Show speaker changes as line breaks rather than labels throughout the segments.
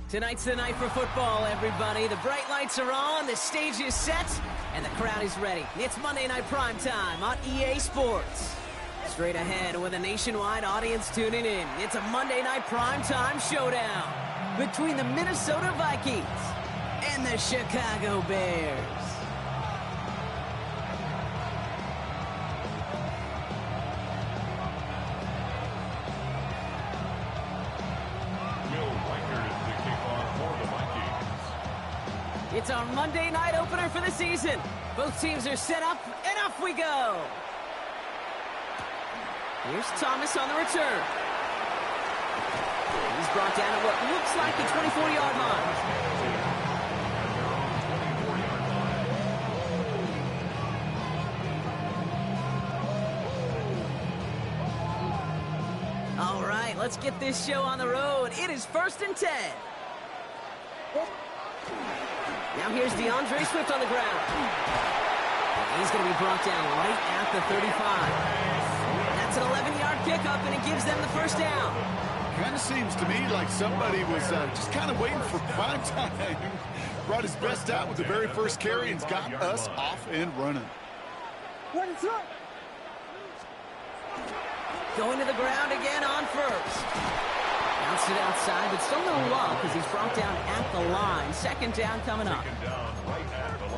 Tonight's the night for football, everybody. The bright lights are on, the stage is set, and the crowd is ready. It's Monday Night Prime Time on EA Sports. Straight ahead with a nationwide audience tuning in, it's a Monday Night Prime Time showdown between the Minnesota Vikings and the Chicago Bears. It's our Monday night opener for the season. Both teams are set up, and off we go. Here's Thomas on the return. He's brought down at what looks like the 24-yard line. All right, let's get this show on the road. It is 1st and 10. Now here's DeAndre Swift on the ground. He's going to be brought down right at the 35. That's an 11-yard pickup, and it gives them the first down.
Kind of seems to me like somebody was just kind of waiting for prime time. Brought his best out with the very first carry and's got us off and running.
What is up?
Going to the ground again on first. Bounced it outside, but still no love because he's brought down at the line. Second down coming up.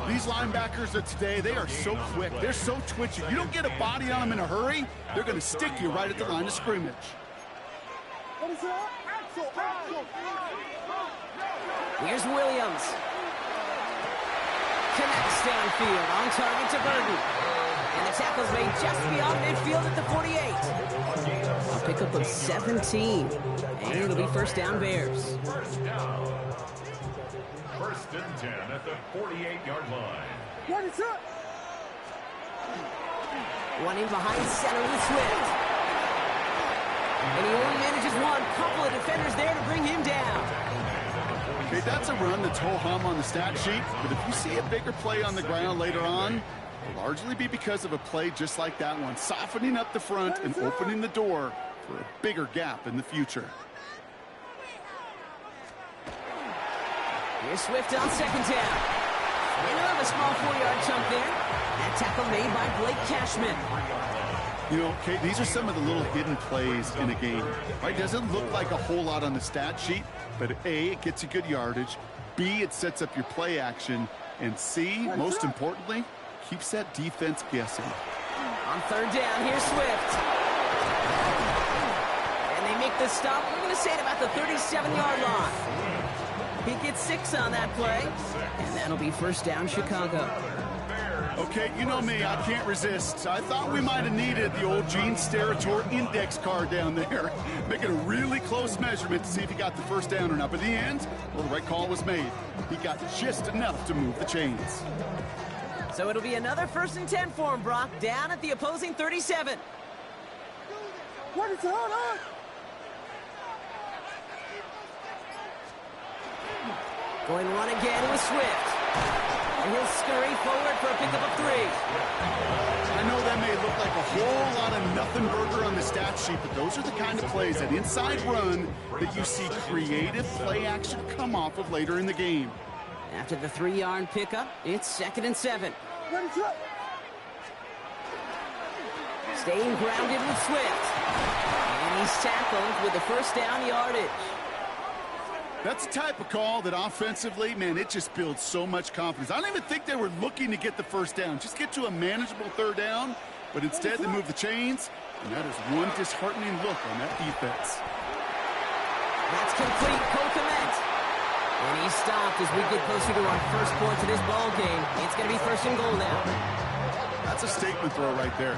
These linebackers of today, they are so quick. They're so twitchy. You don't get a body on them in a hurry, they're going to stick you right at the line of scrimmage.
What is up?
Here's Williams. Connects downfield, on target to Burton. And the tackle's made just beyond midfield at the 48. A pickup of 17. And it'll be first down Bears.
First down. 1st and 10 at the 48-yard line.
What is up?
Running behind center with Swift. And he only manages one. Couple of defenders there to bring him down.
Okay, that's a run that's ho-hum on the stat sheet, but if you see a bigger play on the ground later on, it'll largely be because of a play just like that one, softening up the front and opening the door for a bigger gap in the future.
Here's Swift on second down. And he'll have a small 4-yard chunk there. That tackle made by Blake Cashman.
You know, Kate, these are some of the little hidden plays in a game. Right? Doesn't look like a whole lot on the stat sheet, but A, it gets you good yardage. B, it sets up your play action. And C, most importantly, keeps that defense guessing.
On third down, here's Swift. And they make the stop. We're going to say it about the 37-yard line. He gets 6 on that play, and that'll be first down Chicago.
Okay, you know me, I can't resist. I thought we might have needed the old Gene Steratore index card down there. Making a really close measurement to see if he got the first down or not. But in the end, well, the right call was made. He got just enough to move the chains.
So it'll be another 1st and 10 for him, Brock, down at the opposing 37.
What is on?
Going run again with Swift. And he'll scurry forward for a pickup of 3.
I know that may look like a whole lot of nothing burger on the stat sheet, but those are the kind of plays, that inside run, that you see creative play action come off of later in the game.
After the 3-yard pickup, it's 2nd and 7.
What is up?
Staying grounded with Swift. And he's tackled with the first down yardage.
That's the type of call that offensively, man, it just builds so much confidence. I don't even think they were looking to get the first down. Just get to a manageable 3rd down, but instead they move the chains, and that is one disheartening look on that defense.
That's complete. Cole Kmet. And he's stopped as we get closer to our first points of this ball game. It's going to be 1st and goal now.
That's a statement throw right there.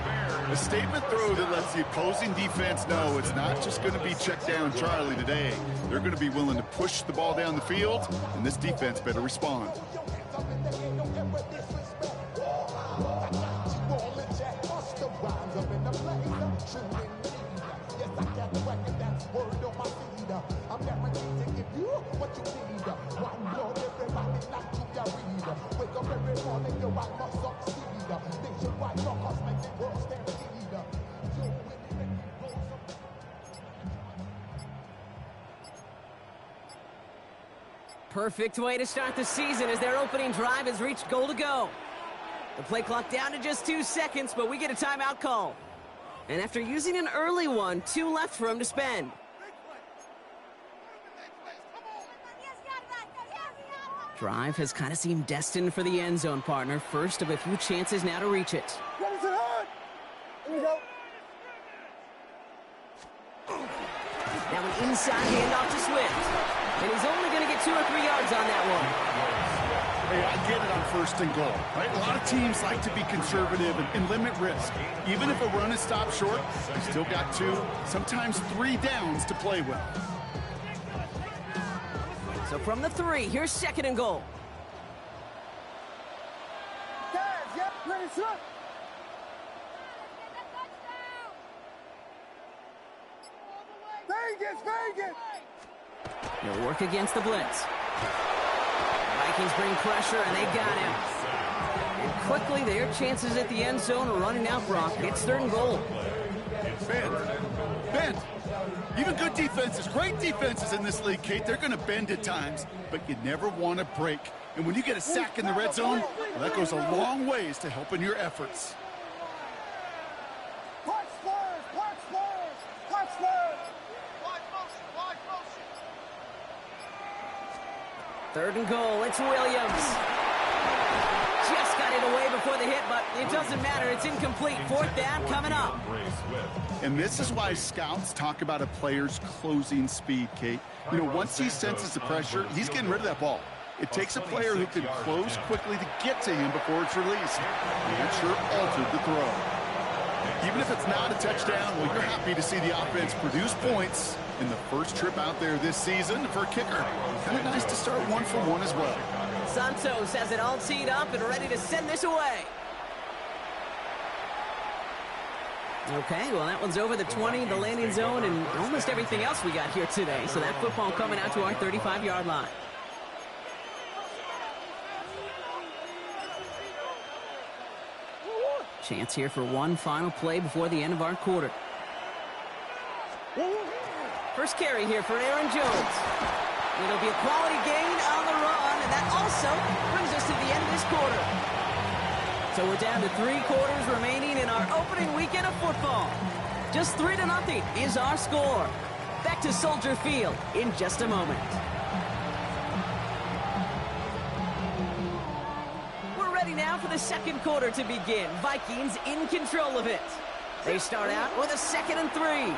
A statement throw that lets the opposing defense know it's not just going to be check down Charlie today. They're going to be willing to push the ball down the field, and this defense better respond.
Perfect way to start the season as their opening drive has reached goal to go. The play clock down to just 2 seconds, but we get a timeout call. And after using an early one, 2 left for him to spend. Drive has kind of seemed destined for the end zone, partner. First of a few chances now to reach it.
What is it on? Here we go.
Now an inside handoff to Swift. And he's only going to get 2 or 3 yards on that one.
Hey, I get it on 1st and goal, right? A lot of teams like to be conservative and limit risk. Even if a run is stopped short, you still got 2, sometimes 3 downs to play with.
So from the 3, here's 2nd and goal.
Guys, yep, ready, set. Vegas, Vegas.
He'll work against the blitz. Vikings bring pressure, and they got him. And quickly, their chances at the end zone are running out, Brock. It's 3rd and goal.
Bend. Even good defenses, great defenses in this league, Kate, they're going to bend at times, but you never want to break. And when you get a sack in the red zone, well, that goes a long ways to helping your efforts.
Watch Spurs, watch Spurs, watch Spurs. Watch motion, watch motion.
3rd and goal, it's Williams. Just got it away before the hit, but it doesn't matter. It's incomplete. 4th down coming up.
And this is why scouts talk about a player's closing speed, Kate. You know, once he senses the pressure, he's getting rid of that ball. It takes a player who can close quickly to get to him before it's released. And it sure altered the throw. Even if it's not a touchdown, well, you're happy to see the offense produce points in the first trip out there this season for a kicker. Kind of nice to start 1 for 1 as well.
Santos has it all teed up and ready to send this away. Okay, well, that one's over the 20, the landing zone, and almost everything else we got here today. So that football coming out to our 35-yard line. Chance here for one final play before the end of our quarter. First carry here for Aaron Jones. It'll be a quality gain on the run, and that also brings us to the end of this quarter. So we're down to 3 quarters remaining in our opening weekend of football. Just 3-0 is our score. Back to Soldier Field in just a moment. We're ready now for the 2nd quarter to begin. Vikings in control of it. They start out with a 2nd and 3.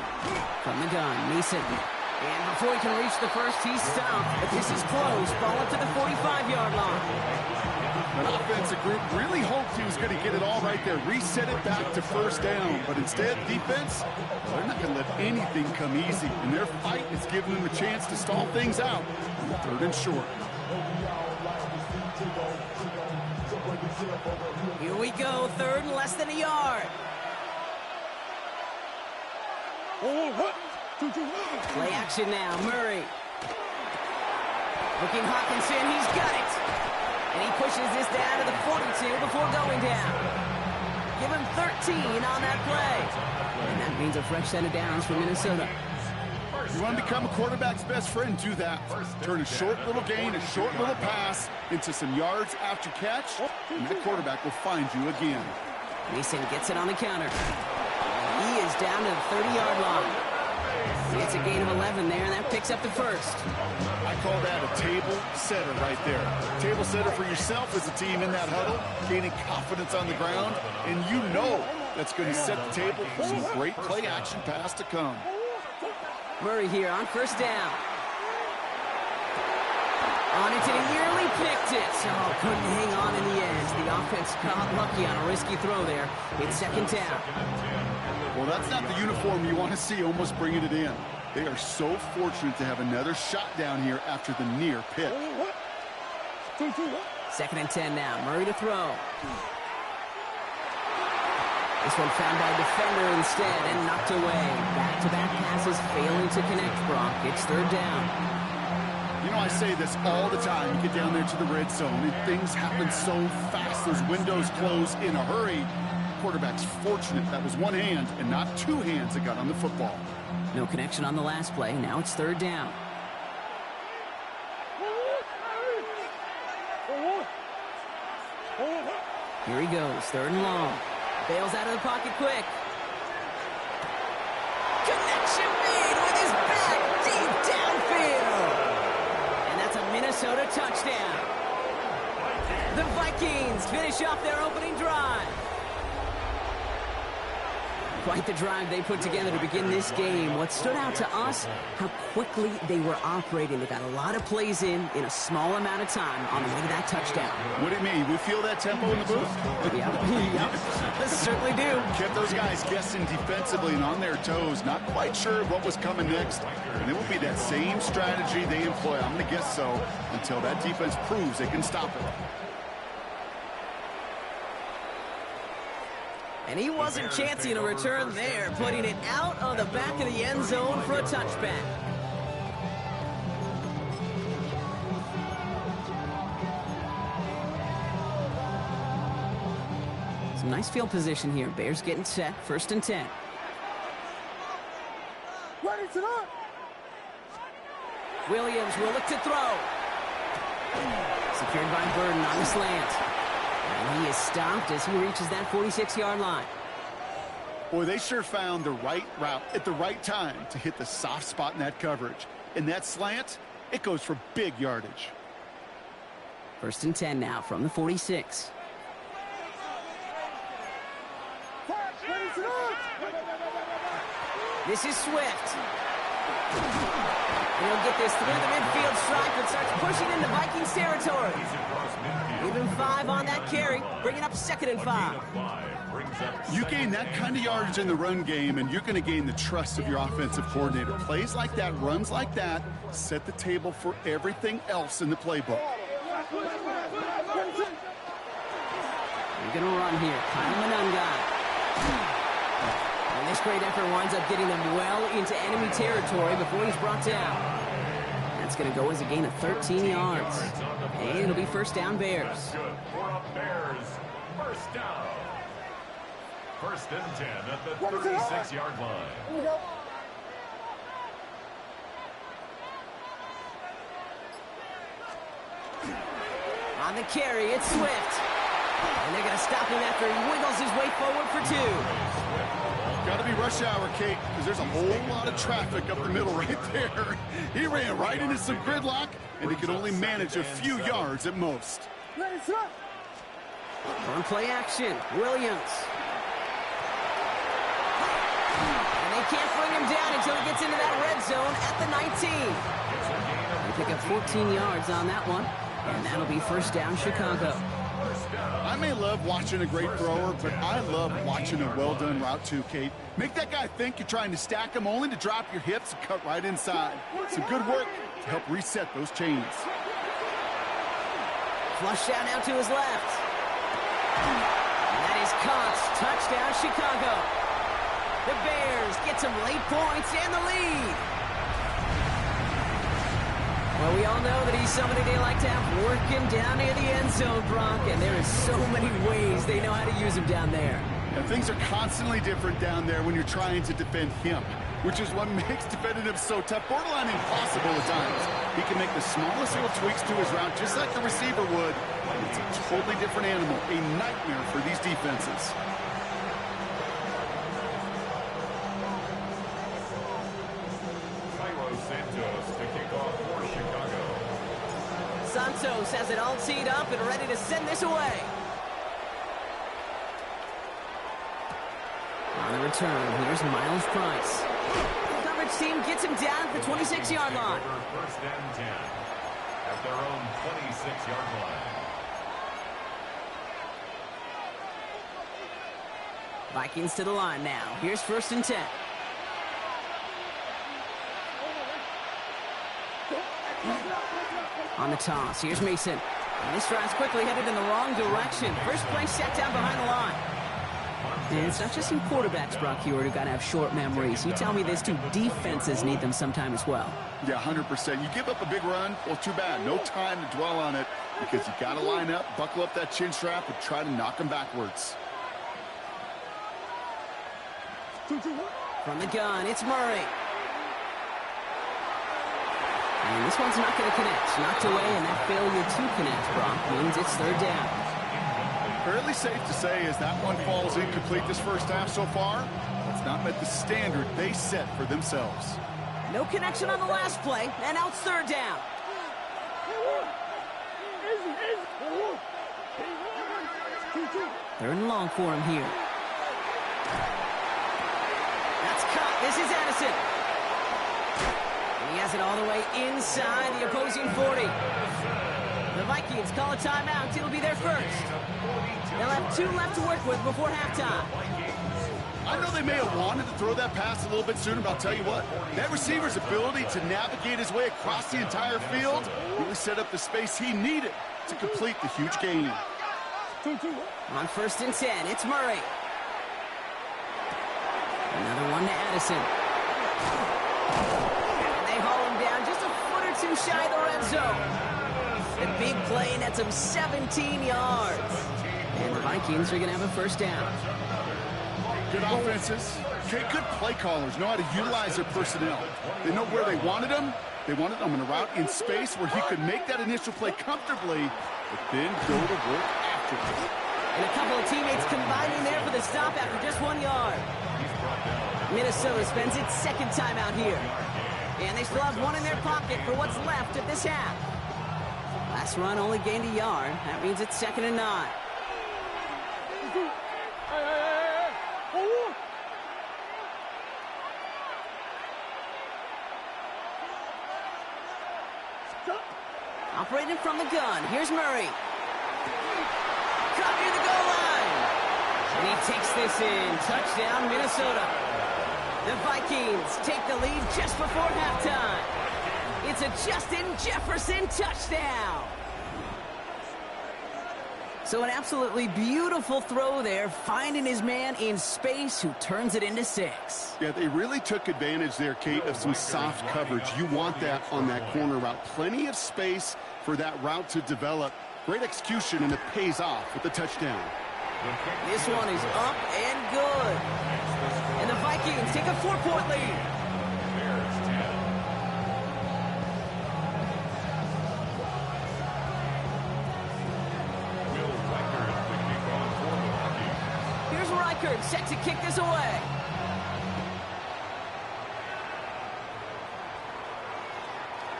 From the gun, Neeson. And before he can reach the first, he's stopped. But this is close. Ball up to the 45-yard line.
An offensive group really hoped he was going to get it all right there, reset it back to 1st down. But instead, defense, well, they're not going to let anything come easy. And their fight is giving them a chance to stall things out on 3rd and short.
Here we go, 3rd and less than a yard. Play action now, Murray. Looking Hawkinson, he's got it. And he pushes this down to the 42 before going down. Give him 13 on that play. And that means a fresh set of downs for Minnesota.
You want to become a quarterback's best friend, do that. Turn a short little gain, a short little pass into some yards after catch, and that quarterback will find you again.
Mason gets it on the counter. He is down to the 30-yard line. It's a gain of 11 there, and that picks up the 1st.
I call that a table setter right there. Table setter for yourself as a team in that huddle, gaining confidence on the ground, and you know that's going to set the table for some great play-action pass to come.
Murray here on 1st down. On it, and he nearly picked it. Oh, couldn't hang on in the end. The offense got lucky on a risky throw there. It's 2nd down.
Well, that's not the uniform you want to see almost bringing it in. They are so fortunate to have another shot down here after the near pick.
2nd and 10 now. Murray to throw. This one found by a defender instead and knocked away. Back-to-back passes failing to connect, Brock. It's 3rd down.
You know, I say this all the time. You get down there to the red zone, and things happen so fast. Those windows close in a hurry. Quarterback's fortunate that was one hand and not 2 hands that got on the football.
No connection on the last play. Now it's 3rd down. Here he goes, 3rd and long. Bails out of the pocket quick. Connection made with his back deep downfield. And that's a Minnesota touchdown. The Vikings finish off their opening drive. Quite the drive they put together to begin this game. What stood out to us, how quickly they were operating. They got a lot of plays in a small amount of time on the way to that touchdown.
What do you mean? We feel that tempo in the booth?
Yep, certainly do.
Kept those guys guessing defensively and on their toes, not quite sure what was coming next. And it will be that same strategy they employ, I'm going to guess so, until that defense proves they can stop it.
And he wasn't chancing a return there, putting it out on the back of the end zone for a touchback. Some nice field position here. Bears getting set, 1st and 10.
Ready to run.
Williams will look to throw. Secured by Burden on the slant. And he is stopped as he reaches that 46-yard line.
Boy, they sure found the right route at the right time to hit the soft spot in that coverage. And that slant, it goes for big yardage.
1st and 10 now from the 46.
Ready to run.
This is Swift. And he'll get this through the midfield stripe and starts pushing into Vikings territory. Even 5 on that carry, bringing up 2nd and 5.
You gain that kind of yardage in the run game, and you're going to gain the trust of your offensive coordinator. Plays like that, runs like that, set the table for everything else in the playbook.
You're going to run here. Kyle Monunga. And this great effort winds up getting them well into enemy territory before he's brought down. That's going to go as a gain of 13 yards. And it'll be 1st down Bears.
Bears, 1st down. 1st and 10 at the 36-yard line.
Here we go.
On the carry, it's Swift. And they're going to stop him after he wiggles his way forward for 2.
Got to be rush hour, Kate, because there's a whole lot of traffic up the middle right there. He ran right into some gridlock, and he could only manage a few yards at most.
Ready to run.
On play action, Williams. And they can't bring him down until he gets into that red zone at the 19. They pick up 14 yards on that one, and that'll be 1st down Chicago.
I may love watching a great thrower, but I love watching a well-done route too, Kate. Make that guy think you're trying to stack him only to drop your hips and cut right inside. Some good work to help reset those chains.
Flush down now to his left. And that is caught. Touchdown Chicago. The Bears get some late points and the lead. Well, we all know that he's somebody they like to have working down near the end zone, Brock, and there is so many ways they know how to use him down there.
And things are constantly different down there when you're trying to defend him, which is what makes defending him so tough, borderline impossible at times. He can make the smallest little tweaks to his route, just like the receiver would. It's a totally different animal, a nightmare for these defenses.
Santos has it all teed up and ready to send this away. On the return, here's Miles Price. The coverage team gets him down at the 26-yard line.
1st and 10 at their own 26-yard line.
Vikings to the line now. Here's 1st and 10. On the toss, here's Mason. And this drive's quickly headed in the wrong direction. First play set down behind the line. And it's not just in quarterbacks, Brock Heward, who got to have short memories. You tell me this too, defenses need them sometime as well.
Yeah, 100%. You give up a big run, well, too bad. No time to dwell on it because you got to line up, buckle up that chin strap, and try to knock them backwards.
From the gun, it's Murray. And this one's not going to connect. Knocked away, and that failure to connect, Brock, means it's 3rd down.
Fairly safe to say as that one falls incomplete this first half so far. It's not met the standard they set for themselves.
No connection on the last play, and now it's third down. Third and long for him here. That's caught. This is Addison. And he has it all the way inside the opposing 40. The Vikings call a timeout. It'll be their first. They'll have 2 left to work with before halftime.
I know they may have wanted to throw that pass a little bit sooner, but I'll tell you what, that receiver's ability to navigate his way across the entire field really set up the space he needed to complete the huge gain.
On first and 10, it's Murray. Another one to Addison. And they haul him down just a foot or 2 shy of the red zone. The big play nets him 17 yards. And the Vikings are going to have a first down.
Good offenses. Good play callers know how to utilize their personnel. They know where they wanted him. They wanted him in a route in space where he could make that initial play comfortably, but then go to work afterwards.
And a couple of teammates combining there for the stop after just 1 yard. Minnesota spends its second time out here. And they still have 1 in their pocket for what's left of this half. Last run only gained a yard. That means it's 2nd and 9. Operating from the gun, here's Murray. Caught near the goal line. And he takes this in. Touchdown, Minnesota. The Vikings take the lead just before halftime. It's a Justin Jefferson touchdown. So an absolutely beautiful throw there, finding his man in space who turns it into 6.
Yeah, they really took advantage there, Kate, of some soft coverage. You want that on that corner route. Plenty of space for that route to develop. Great execution, and it pays off with the touchdown.
This one is up and good. And the Vikings take a 4-point lead. Set to kick this away.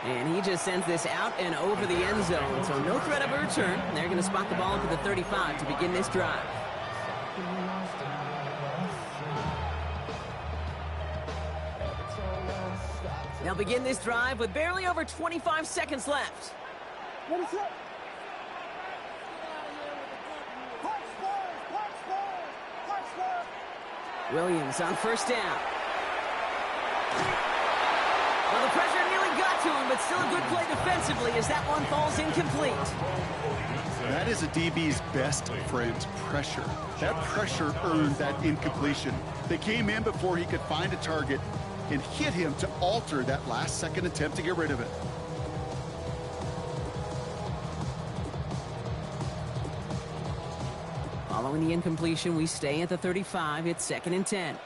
And he just sends this out and over the end zone, so no threat of a return. They're going to spot the ball into the 35 to begin this drive. They'll begin this drive with barely over 25 seconds left. Williams on first down. Well, the pressure nearly got to him, but still a good play defensively as that one falls incomplete.
That is a DB's best friend, pressure. That pressure earned that incompletion. They came in before he could find a target and hit him to alter that last-second attempt to get rid of it.
Following the incompletion, we stay at the 35. It's 2nd and 10.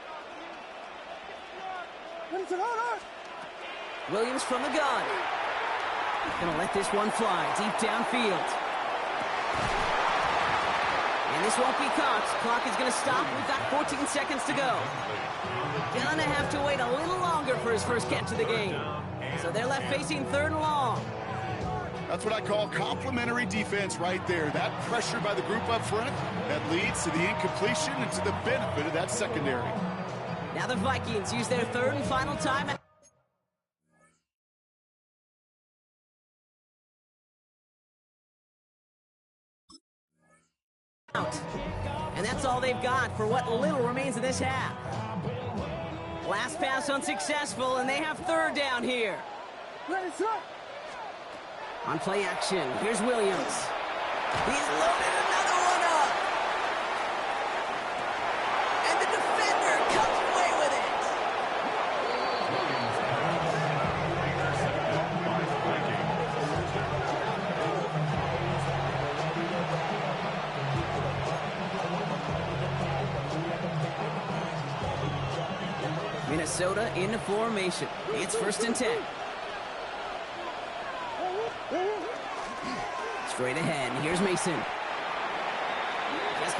Williams from the gun. Gonna let this one fly deep downfield. And this won't be caught. Clock is gonna stop. We've got 14 seconds to go. Gonna have to wait a little longer for his first catch of the game. So they're left facing 3rd and long.
That's what I call complimentary defense right there. That pressure by the group up front, that leads to the incompletion and to the benefit of that secondary.
Now the Vikings use their 3rd and final time. And that's all they've got for what little remains of this half. Last pass unsuccessful, and they have 3rd down here. On play action, here's Williams. He's loaded another one up. And the defender comes away with it. Minnesota into formation. It's 1st and 10. Straight ahead, here's Mason.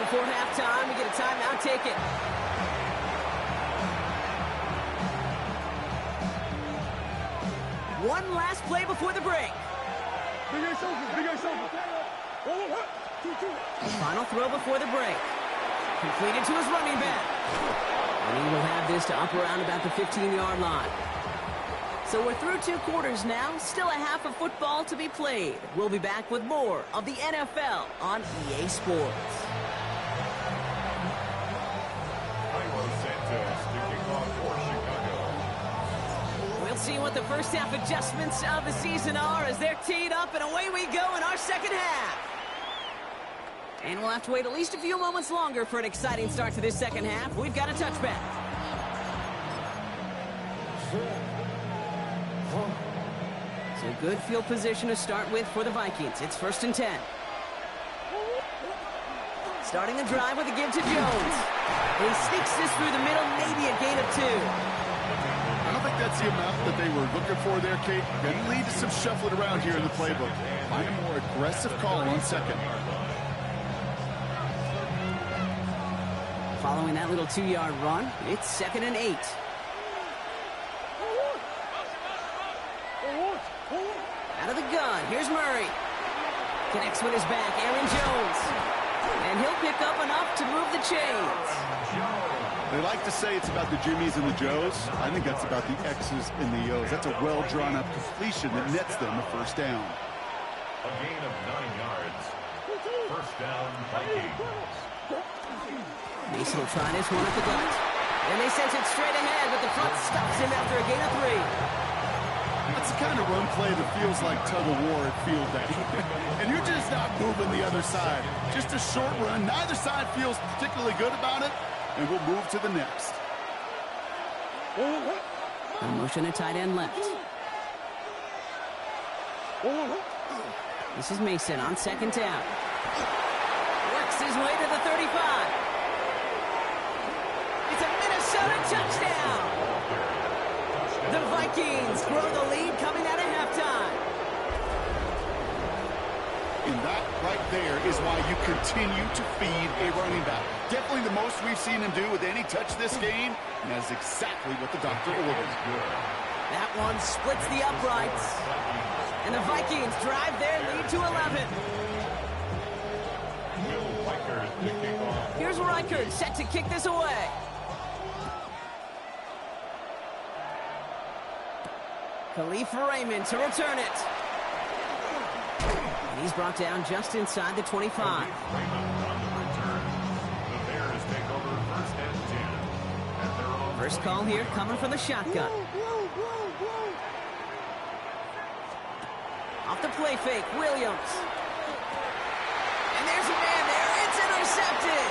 before halftime. We get a timeout taken. One last play before the break. The final throw before the break. Completed to his running back. And he will have this to up around about the 15-yard line. So we're through 2 quarters now. Still a half of football to be played. We'll be back with more of the NFL on EA Sports. We'll see what the first half adjustments of the season are as they're teed up, and away we go in our second half. And we'll have to wait at least a few moments longer for an exciting start to this second half. We've got a touchback. So good field position to start with for the Vikings. It's 1st and 10. Starting the drive with a give to Jones. He sneaks this through the middle, maybe a gain of 2.
I don't think that's the amount that they were looking for there, Kate. Going to lead to some shuffling around here in the playbook. Find a more aggressive call on second.
Following that little 2-yard run, it's 2nd and 8. Out of the gun, here's Murray. Connects with his back, Aaron Jones. And he'll pick up enough to move the chains.
They like to say it's about the Jimmies and the Joes. I think that's about the X's and the O's. That's a well-drawn-up completion that nets them a first down.
A gain of 9 yards. First down, Vikings.
Mason will try this one at the gut. And they sent it straight ahead, but the front stops him after a gain of 3.
That's the kind of run play that feels like tug-of-war at field day. And you're just not moving the other side. Just a short run. Neither side feels particularly good about it. And we'll move to the next.
A motion at tight end left. This is Mason on 2nd down. Works his way to the 35. It's a Minnesota touchdown. The Vikings grow the lead coming out of halftime.
And that right there is why you continue to feed a running back. Definitely the most we've seen him do with any touch this game, and that's exactly what the doctor orders.
That one splits the uprights. And the Vikings drive their lead to 11. Here's Reichert set to kick this away. Khalifa Raymond to return it. And he's brought down just inside the 25. First call here coming from the shotgun. Off the play fake, Williams. And there's a man there. It's intercepted.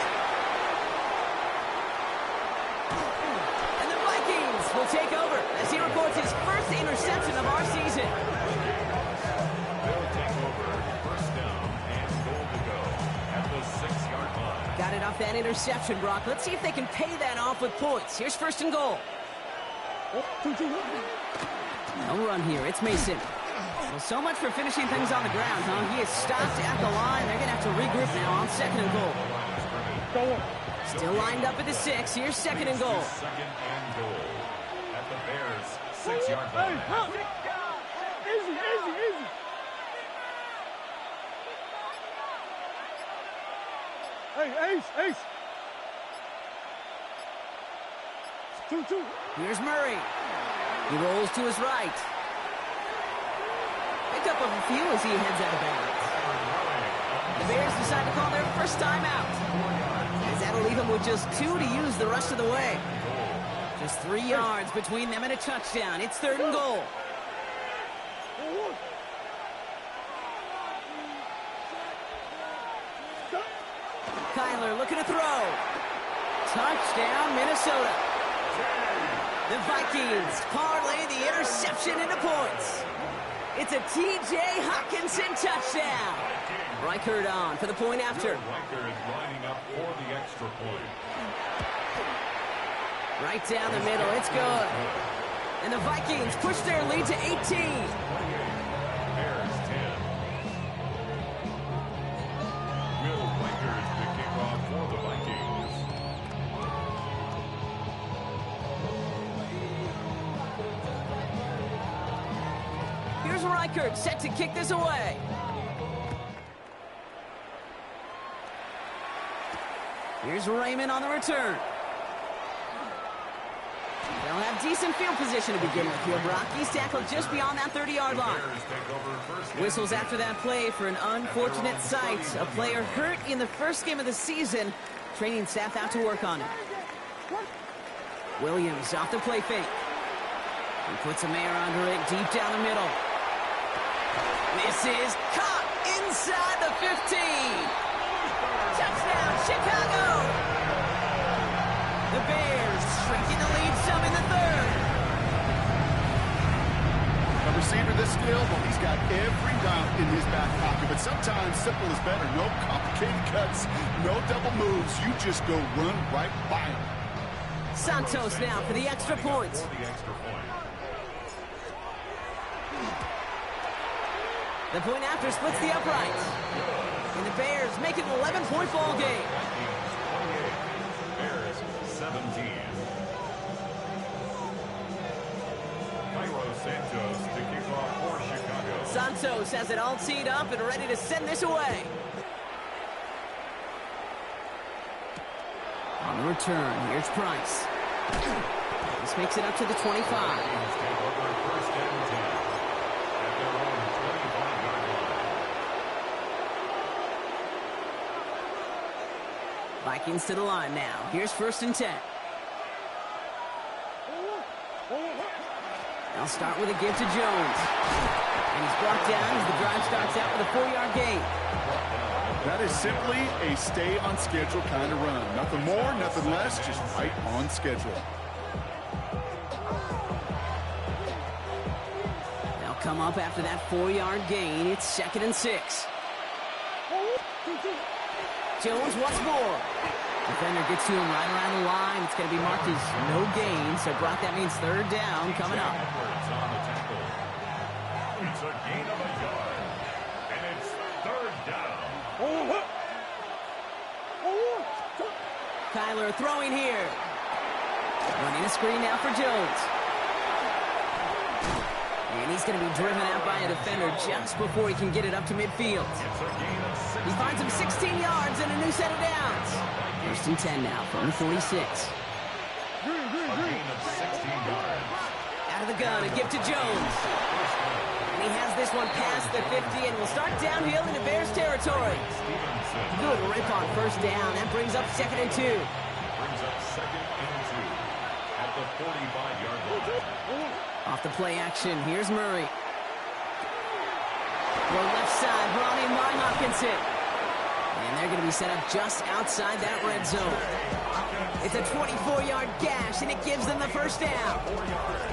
And the Vikings will take over as he records his first interception of our season.
They'll take over. First down and goal to go at the 6-yard line.
Got it off that interception, Brock. Let's see if they can pay that off with points. Here's 1st and goal. No run here. It's Mason. Well, so much for finishing things on the ground, huh? He is stopped at the line. They're going to have to regroup now on 2nd and goal. Still lined up at the 6. Here's 2nd and goal.
2nd and goal at the Bears' 6-yard line.
Easy, easy, easy. Hey, Ace. 2-2.
Here's Murray. He rolls to his right. Pick up a few as he heads out of bounds. The Bears decide to call their first time out, as that'll leave them with just 2 to use the rest of the way. Just 3 yards between them and a touchdown. It's 3rd and goal. Kyler looking to throw. Touchdown, Minnesota. The Vikings parlay the interception into points. It's a T.J. Hockenson touchdown. Reichert on for the point after.
Reichert is lining up for the extra point.
Right down the middle. It's good. And the Vikings push their lead to 18.
Bears 10. Will Reichert the kickoff for
Reichert set to kick this away. Here's Raymond on the return. They'll have decent field position to begin with here, Brock. He's tackled just beyond that 30-yard line. Whistles after that play for an unfortunate sight. A player hurt in the first game of the season. Training staff out to work on it. Williams off the play fake. He puts a man under it deep down the middle. This is caught inside the 15. Touchdown, Chicago! The Bears shrinking the lead some in the third.
A receiver this skilled, well, he's got every route in his back pocket, but sometimes simple is better. No complicated cuts, no double moves. You just go run right by him.
Santos now for the extra point. The point after splits the uprights. And the Bears make it an 11-point ball game.
Bears 17. Cairo Santos to kick off for Chicago.
Santos has it all teed up and ready to send this away. On the return, here's Price. This makes it up to the 25. Vikings to the line now. Here's 1st and 10. They'll start with a give to Jones. And he's brought down as the drive starts out with a 4-yard gain.
That is simply a stay-on-schedule kind of run. Nothing more, nothing less, just right on schedule.
They'll come up after that 4-yard gain. It's 2nd and 6. Jones once more. Defender gets to him right around the line. It's going to be marked as no gain. So, Brock, that means 3rd down coming up.
It's a gain of a yard. And it's 3rd down.
Kyler throwing here. Running a screen now for Jones. And he's going to be driven out by a defender just before he can get it up to midfield. He finds him 16 yards and a new set of downs. 1st and 10 now from the 46.
A gain of 16 yards.
Out of the gun, a gift to Jones. And he has this one past the 50 and will start downhill into Bears territory. Good rip on 1st down. That brings up 2nd and 2.
Brings up 2nd and 2 at the 45-yard line.
Off the play action, here's Murray. The left side brought in by Hopkinson. And they're going to be set up just outside that red zone. It's a 24-yard gash, and it gives them the 1st down.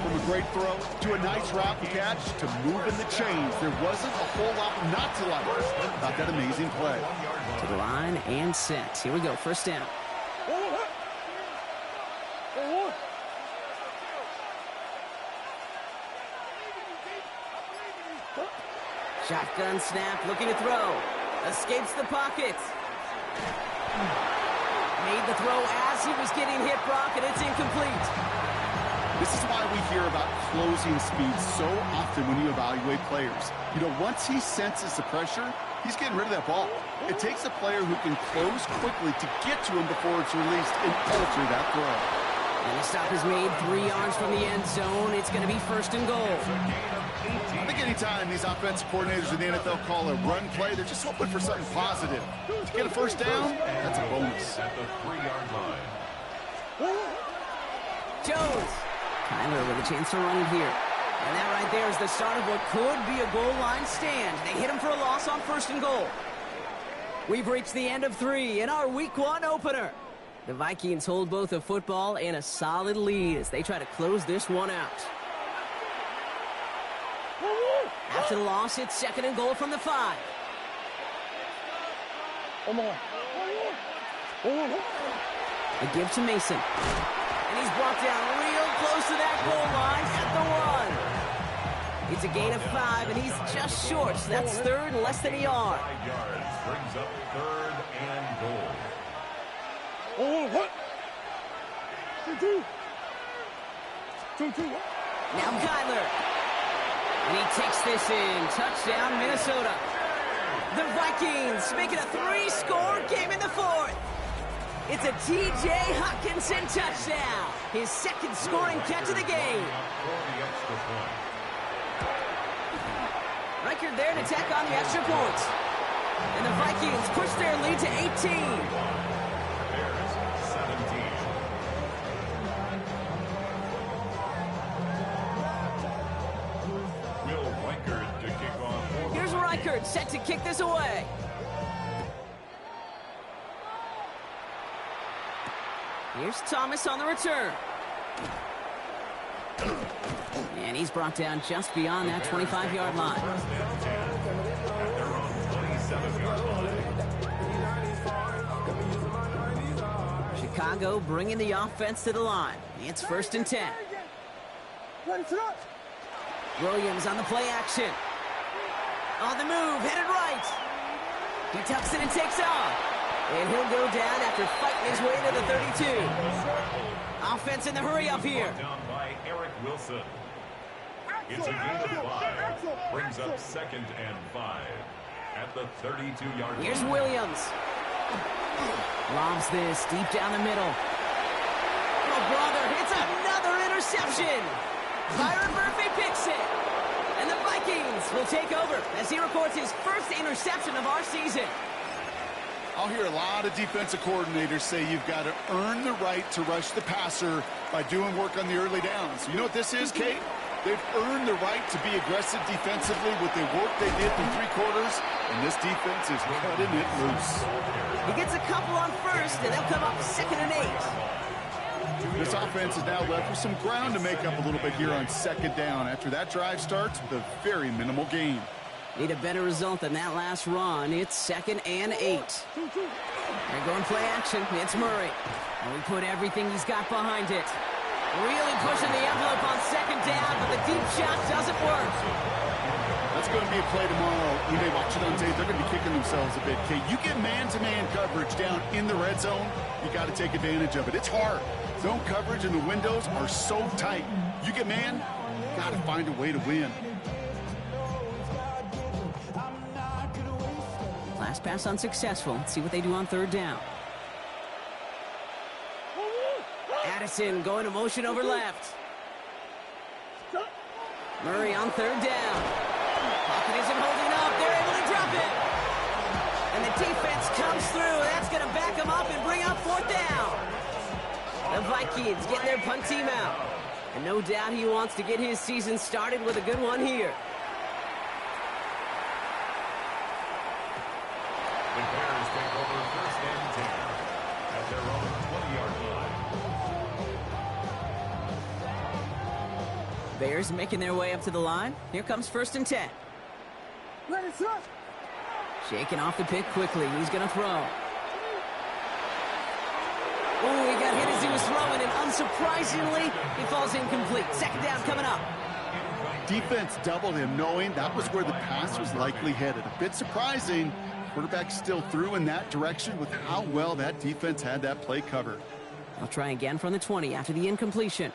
From a great throw to a nice route and catch to moving the chains, there wasn't a whole lot not to like about that amazing play.
To the line and set. Here we go, 1st down. Shotgun snap, looking to throw. Escapes the pocket. Made the throw as he was getting hit, Brock, and it's incomplete.
This is why we hear about closing speed so often when you evaluate players. You know, once he senses the pressure, he's getting rid of that ball. It takes a player who can close quickly to get to him before it's released and alter that throw.
And the stop is made 3 yards from the end zone. It's going to be 1st and goal.
I think anytime these offensive coordinators in the NFL call a run play, they're just hoping for something positive. To get a 1st down, that's a bonus.
At the 3-yard line.
Jones. Kyler with a chance to run it here. And that right there is the start of what could be a goal line stand. They hit him for a loss on 1st and goal. We've reached the end of 3 in our Week 1 opener. The Vikings hold both a football and a solid lead as they try to close this one out. After the loss, it's 2nd and goal from the 5. A give to Mason. And he's brought down real close to that goal line at the 1. It's a gain of 5, and he's just short, so that's 3rd and less than a yard.
5 yards brings up 3rd and goal.
Now Kyler. And he takes this in. Touchdown, Minnesota. The Vikings make it a 3-score game in the fourth. It's a T.J. Hockenson touchdown. His second scoring catch of the game. Reichard there to tack on the extra points. And the Vikings push their lead to 18.
Bears 17. Will Reichard to kick off.
Here's Reichard set to kick this away. Here's Thomas on the return. And he's brought down just beyond that 25-yard line.
First and 10 at their own 27-yard line.
Chicago bringing the offense to the line. It's first and 10. Williams on the play action. On the move, headed right. He tucks it and takes off. And he'll go down after fighting his way to the 32. Offense in the hurry up here.
Down by Eric Wilson. It's a gain of 5. Brings up 2nd and 5 at the 32-yard line.
Here's Williams. Lobs this deep down the middle. Oh, brother, it's another interception. Byron Murphy picks it. And the Vikings will take over as he records his first interception of our season.
I'll hear a lot of defensive coordinators say you've got to earn the right to rush the passer by doing work on the early downs. You know what this is, Kate? They've earned the right to be aggressive defensively with the work they did through 3 quarters, and this defense is cutting it loose.
He gets a couple on first, and they'll come up 2nd and 8.
This offense is now left with some ground to make up a little bit here on 2nd down after that drive starts with a very minimal gain.
Need a better result than that last run. It's 2nd and 8. They're going play action. It's Murray. And we put everything he's got behind it. Really pushing the envelope on 2nd down, but the deep shot doesn't work.
That's going to be a play tomorrow. You may watch it on tape. They're going to be kicking themselves a bit, Kate. You get man-to-man coverage down in the red zone, you got to take advantage of it. It's hard. Zone coverage and the windows are so tight. You get man, got to find a way to win.
Last pass unsuccessful. Let's see what they do on 3rd down. Addison going to motion over left. Murray on 3rd down. Pocket isn't holding up. They're able to drop it. And the defense comes through. That's going to back them up and bring up 4th down. The Vikings get their punt team out. And no doubt he wants to get his season started with a good one here.
The Bears take over 1st and 10 at their own 20-yard line.
Bears making their way up to the line. Here comes 1st and 10. Shaking off the pick quickly. He's going to throw. Oh, he got hit as he was throwing, and unsurprisingly, he falls incomplete. 2nd down coming up.
Defense doubled him, knowing that was where the pass was likely headed. A bit surprising. Quarterback still threw in that direction with how well that defense had that play covered.
They'll try again from the 20 after the incompletion.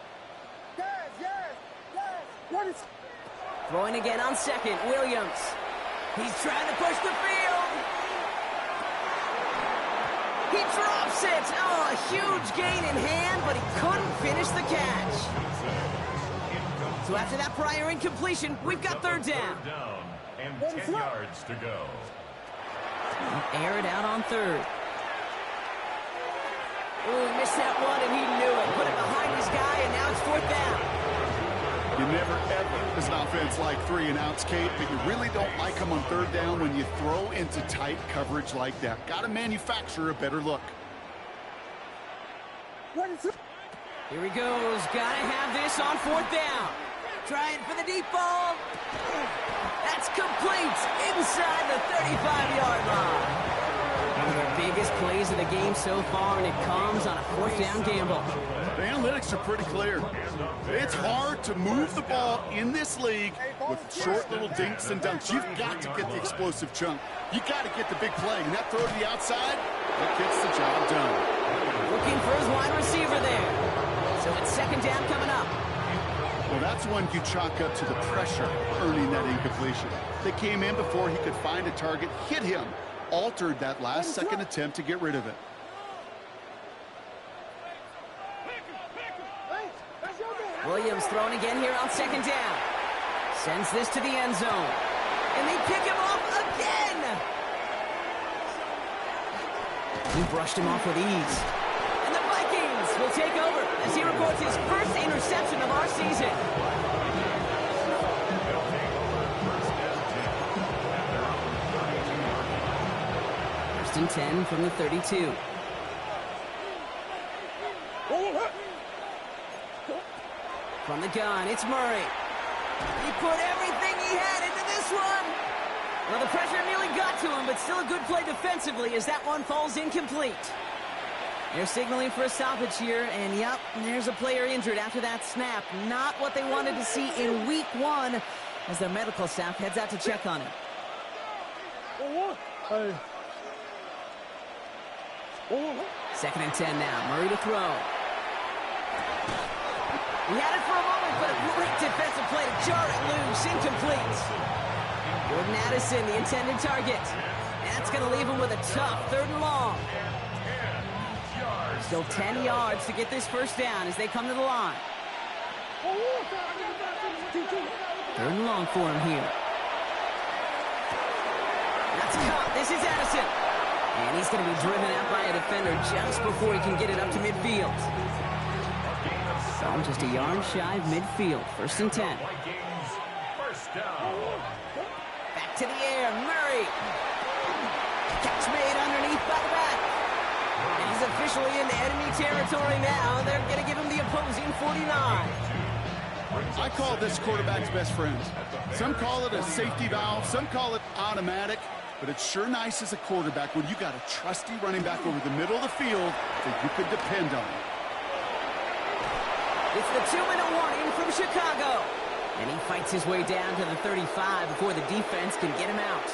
Throwing again on 2nd, Williams. He's trying to push the field. He drops it. Oh, a huge gain in hand, but he couldn't finish the catch. So after that prior incompletion, we've got 3rd down.
And 10 yards to go.
Air it out on 3rd. Oh, he missed that one, and he knew it. Put it behind his guy, and now it's 4th down.
You never, ever, as an offense, like 3 and outs, Kate, but you really don't like them on 3rd down when you throw into tight coverage like that. Got to manufacture a better look.
Here he goes. Got to have this on 4th down. Trying for the deep ball. That's complete inside the 35-yard line. One of the biggest plays of the game so far, and it comes on a 4th down gamble.
The analytics are pretty clear. It's hard to move the ball in this league with short little dinks and dunks. You've got to get the explosive chunk. You got to get the big play. And that throw to the outside, that gets the job done.
Looking for his wide receiver there. So it's 2nd down coming up.
Well, that's one you chalk up to the pressure earning that incompletion. They came in before he could find a target, hit him, altered that last-second attempt to get rid of it.
Williams throwing again here on second down. Sends this to the end zone. And they pick him off again! He brushed him off with ease. And the Vikings will take over as he records his first interception of our season. First and 10 from the 32. From the gun, it's Murray. He put everything he had into this one. Well, the pressure nearly got to him, but still a good play defensively as that one falls incomplete. They're signaling for a stoppage here, and yep, there's a player injured after that snap. Not what they wanted to see in week 1 as their medical staff heads out to check on him. Second and 10 now. Murray to throw. He had it for a moment, but a great defensive play to jar it loose. Incomplete. Jordan Addison, the intended target. That's going to leave him with a tough 3rd and long. Still 10 yards to get this first down as they come to the line. 3rd and long for him here. That's caught. This is Addison. And he's going to be driven out by a defender just before he can get it up to midfield. So just a yard shy of midfield. 1st and 10. Back to the air. Murray. Catch made underneath by the back. And he's officially into enemy territory now. They're going to give him the opposing 49.
I call this quarterback's best friend. Some call it a safety valve. Some call it automatic. But it's sure nice as a quarterback when you got a trusty running back over the middle of the field that you could depend on.
It's the 2-minute warning from Chicago. And he fights his way down to the 35 before the defense can get him out.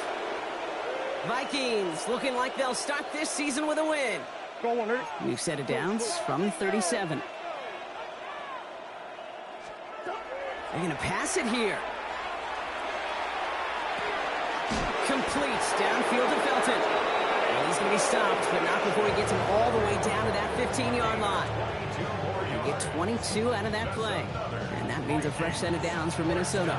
Vikings looking like they'll start this season with a win. We've set it down from 37. They're going to pass it here. Complete downfield to Felton. And he's going to be stopped, but not before he gets him all the way down to that 15-yard line. They get 22 out of that play. And that means a fresh set of downs for Minnesota.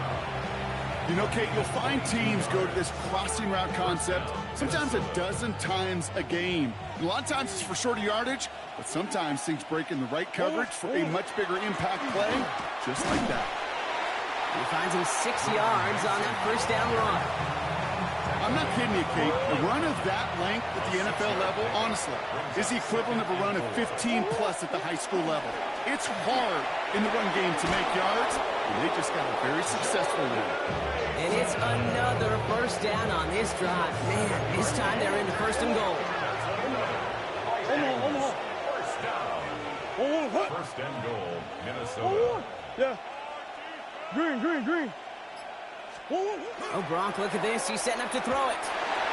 You know, Kate, you'll find teams go to this crossing route concept sometimes a dozen times a game. And a lot of times it's for shorter yardage, but sometimes things break in the right coverage for a much bigger impact play, just like that.
He finds him 6 yards on that first down run.
I'm not kidding you, Kate. A run of that length at the NFL level, honestly, is the equivalent of a run of 15-plus at the high school level. It's hard in the run game to make yards, and they just got a very successful one.
And it's another first down on this drive. Man, this time they're into 1st and goal.
First and goal, Minnesota.
Yeah. Green.
Oh, Gronk, look at this. He's setting up to throw it.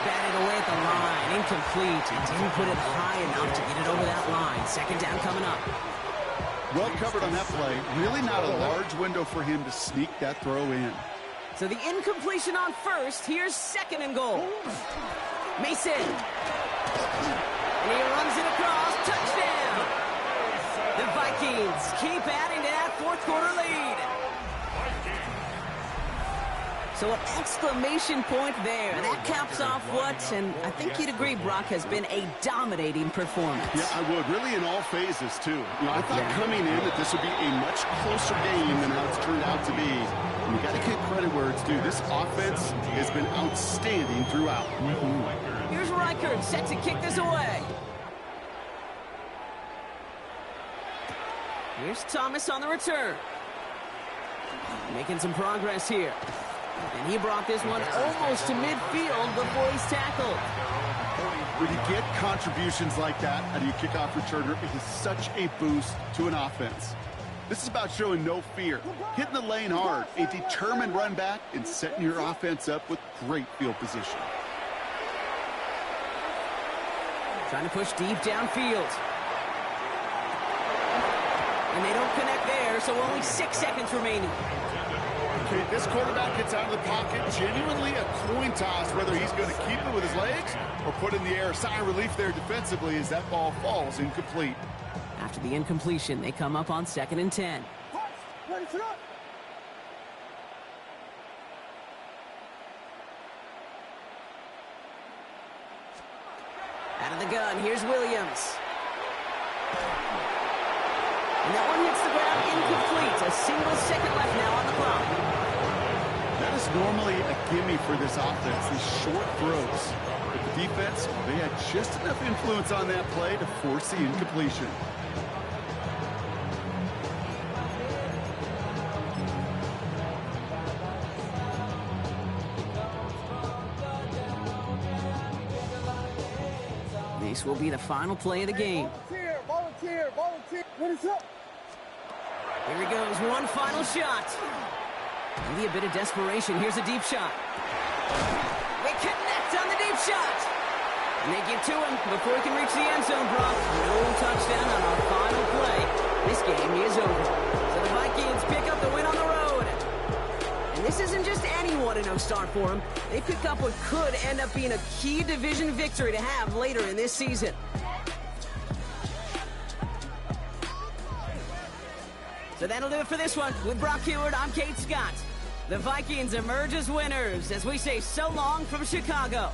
Batted away at the line. Incomplete. He didn't put it high enough to get it over that line. 2nd down coming up.
Well covered on that play. Really not a large window for him to sneak that throw in.
So the incompletion on 1st. Here's 2nd and goal. Mason. And he runs it across. Touchdown. The Vikings keep adding to that 4th quarter lead. So an exclamation point there. That caps off what, and I think you'd agree, Brock, has been a dominating performance.
Yeah, I would. Really in all phases, too. You know, I thought coming in that this would be a much closer game than how it's turned out to be. And you got to give credit where it's due. This offense has been outstanding throughout.
Here's Reichert set to kick this away. Here's Thomas on the return. Making some progress here. And he brought this one almost to midfield before he's tackled.
When you get contributions like that out of your kickoff returner, it is such a boost to an offense. This is about showing no fear, hitting the lane hard, a determined run back, and setting your offense up with great field position. Trying to push deep downfield.
And they don't connect there, so only 6 seconds remaining.
Okay, this quarterback gets out of the pocket, genuinely a coin toss whether he's going to keep it with his legs or put it in the air. Sigh of relief there defensively as that ball falls incomplete.
After the incompletion, they come up on 2nd and 10.
Ready to go.
Out of the gun, here's Williams. And that one hits the ground incomplete. A single second left now on the clock.
That is normally a gimme for this offense, these short throws. But the defense, they had just enough influence on that play to force the incompletion.
This will be the final play of the game.
Volunteer. Ready to go.
Here he goes, one final shot. Maybe a bit of desperation. Here's a deep shot. They connect on the deep shot. And they get to him before he can reach the end zone, Brock. No touchdown on our final play. This game is over. So the Vikings pick up the win on the road. And this isn't just any 1-0 start for them. They pick up what could end up being a key division victory to have later in this season. So that'll do it for this one. With Brock Heward, I'm Kate Scott. The Vikings emerge as winners as we say so long from Chicago.